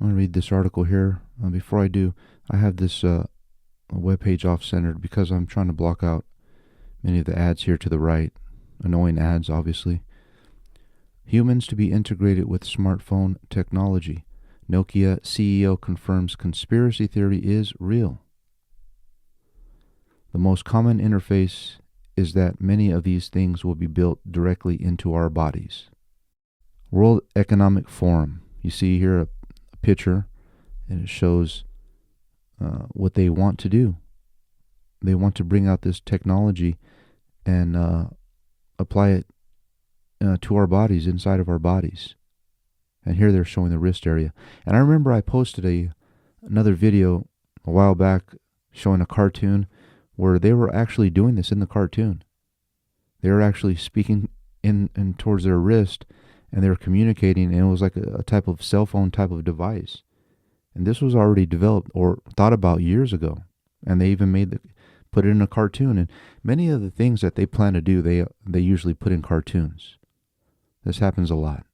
I'm going to read this article here. Before I do, I have this webpage off-centered because I'm trying to block out many of the ads here to the right. Annoying ads, obviously. Humans to be integrated with smartphone technology. Nokia CEO confirms conspiracy theory is real. The most common interface is that many of these things will be built directly into our bodies. World Economic Forum. You see here a picture, and it shows what they want to do. They want to bring out this technology and apply it to our bodies, inside of our bodies. And here they're showing the wrist area. And I remember I posted another video a while back showing a cartoon where they were actually doing this in the cartoon. They were actually speaking in towards their wrist, and they were communicating, and it was like a type of cell phone type of device. And this was already developed or thought about years ago. And they even put it in a cartoon. And many of the things that they plan to do, they usually put in cartoons. This happens a lot.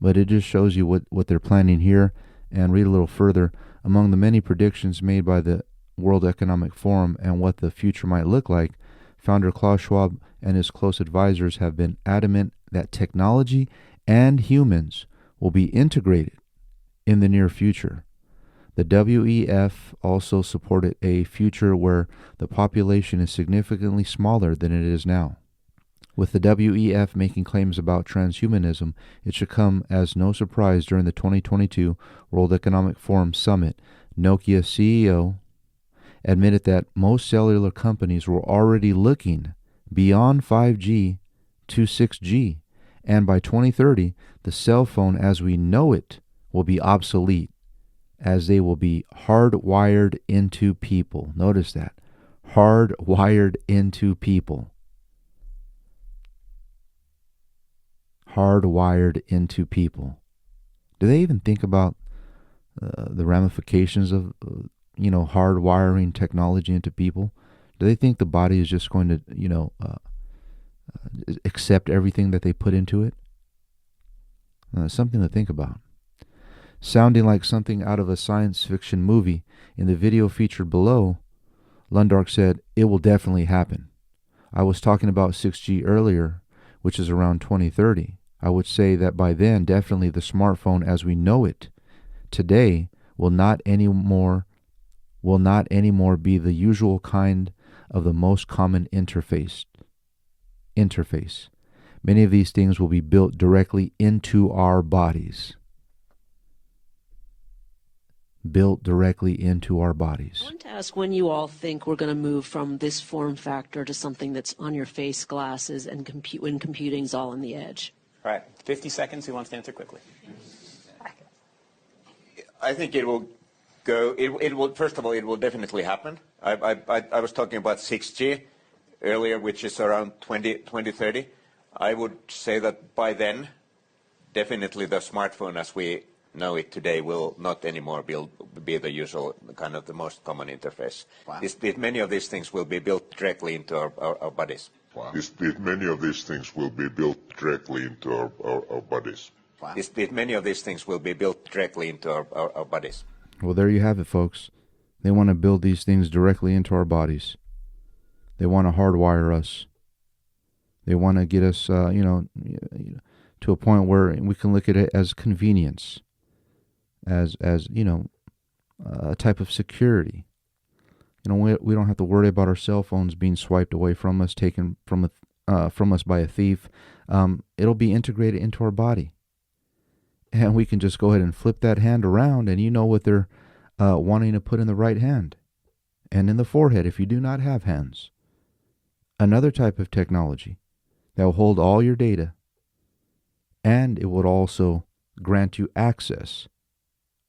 But it just shows you what they're planning here. And read a little further. Among the many predictions made by the World Economic Forum and what the future might look like, founder Klaus Schwab and his close advisors have been adamant that technology and humans will be integrated in the near future. The WEF also supported a future where the population is significantly smaller than it is now. With the WEF making claims about transhumanism, it should come as no surprise during the 2022 World Economic Forum Summit, Nokia CEO admitted that most cellular companies were already looking beyond 5G to 6G, and by 2030, the cell phone as we know it will be obsolete, as they will be hardwired into people. Notice that. Hardwired into people. Hardwired into people. Do they even think about the ramifications of, hardwiring technology into people? Do they think the body is just going to, accept everything that they put into it? Something to think about. Sounding like something out of a science fiction movie, in the video featured below, Lundark said, "It will definitely happen. I was talking about 6G earlier, which is around 2030. I would say that by then, definitely the smartphone as we know it today will not anymore be the usual kind of the most common interface. Many of these things will be built directly into our bodies." Built directly into our bodies. I want to ask when you all think we're going to move from this form factor to something that's on your face, glasses, and when computing's all on the edge. All right, 50 seconds. Who wants to answer quickly? I think it will go. It will. First of all, it will definitely happen. I was talking about 6G earlier, which is around 2030. I would say that by then, definitely the smartphone as we know it today will not anymore be the usual kind of the most common interface. Wow. Many of these things will be built directly into our bodies. Wow. Many of these things will be built directly into our bodies. Wow. Many of these things will be built directly into our bodies. Well, there you have it, folks. They want to build these things directly into our bodies. They want to hardwire us. They want to get us, to a point where we can look at it as convenience, as a type of security. We don't have to worry about our cell phones being swiped away from us, taken from us by a thief. It'll be integrated into our body. And we can just go ahead and flip that hand around, and you know what they're wanting to put in the right hand and in the forehead if you do not have hands. Another type of technology that will hold all your data, and it would also grant you access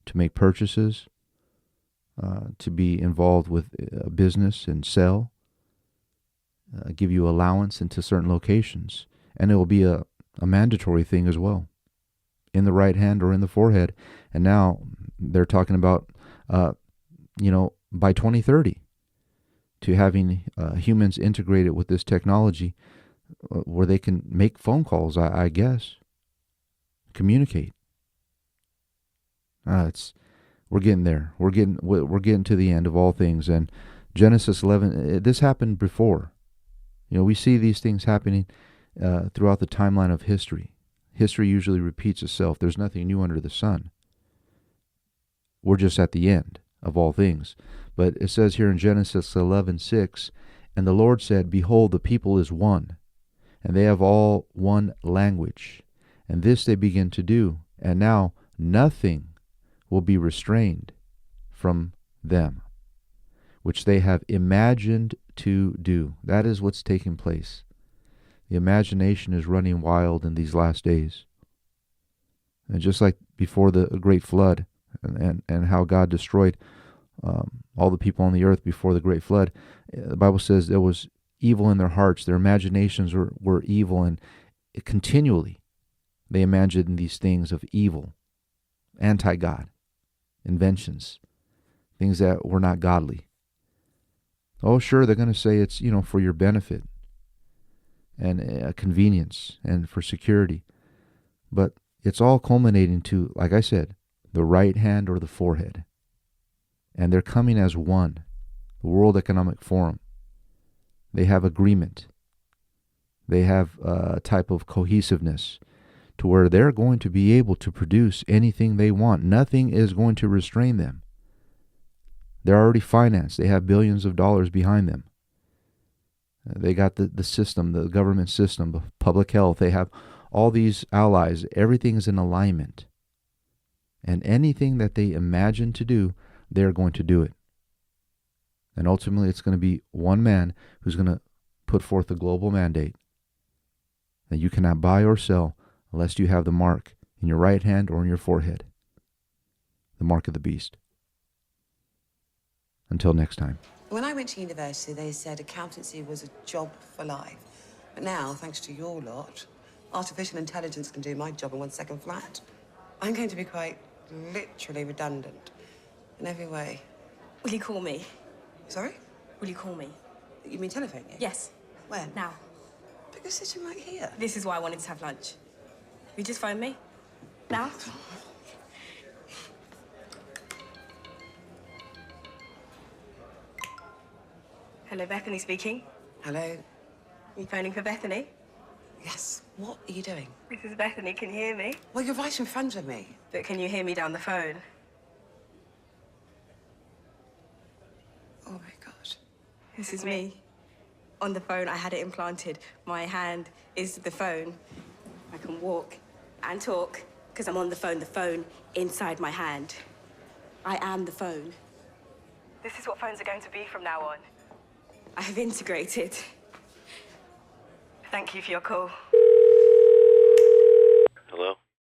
to make purchases, to be involved with a business and sell, give you allowance into certain locations, and it will be a mandatory thing as well, in the right hand or in the forehead. And now they're talking about, by 2030, to having humans integrated with this technology where they can make phone calls, I guess, communicate. We're getting there. We're getting to the end of all things. And Genesis 11, this happened before. We see these things happening throughout the timeline of history. History usually repeats itself. There's nothing new under the sun. We're just at the end of all things. But it says here in Genesis 11:6, and the Lord said, behold, the people is one, and they have all one language. And this they begin to do. And now nothing will be restrained from them, which they have imagined to do. That is what's taking place. The imagination is running wild in these last days. And just like before the great flood and how God destroyed all the people on the earth before the great flood, the Bible says there was evil in their hearts. Their imaginations were evil, and continually they imagined these things of evil, anti-God, inventions, things that were not godly. Oh, sure, they're going to say it's, for your benefit and convenience and for security. But it's all culminating to, like I said, the right hand or the forehead. And they're coming as one. The World Economic Forum. They have agreement. They have a type of cohesiveness to where they're going to be able to produce anything they want. Nothing is going to restrain them. They're already financed. They have billions of dollars behind them. They got the system, the government system, public health. They have all these allies. Everything is in alignment. And anything that they imagine to do, they're going to do it. And ultimately, it's going to be one man who's going to put forth a global mandate that you cannot buy or sell unless you have the mark in your right hand or in your forehead, the mark of the beast. Until next time. When I went to university, they said accountancy was a job for life. But now, thanks to your lot, artificial intelligence can do my job in 1 second flat. I'm going to be quite literally redundant in every way. Will you call me? Sorry? Will you call me? You mean telephone you? Yes. When? Now. But you're sitting right here. This is why I wanted to have lunch. You just phone me. Now. Hello, Bethany speaking. Hello? You phoning for Bethany? Yes. What are you doing? This is Bethany. Can you hear me? Well, you're right in front of me. But can you hear me down the phone? Oh, my God. This is me. On the phone, I had it implanted. My hand is the phone. I can walk and talk because I'm on the phone inside my hand. I am the phone. This is what phones are going to be from now on. I have integrated. Thank you for your call.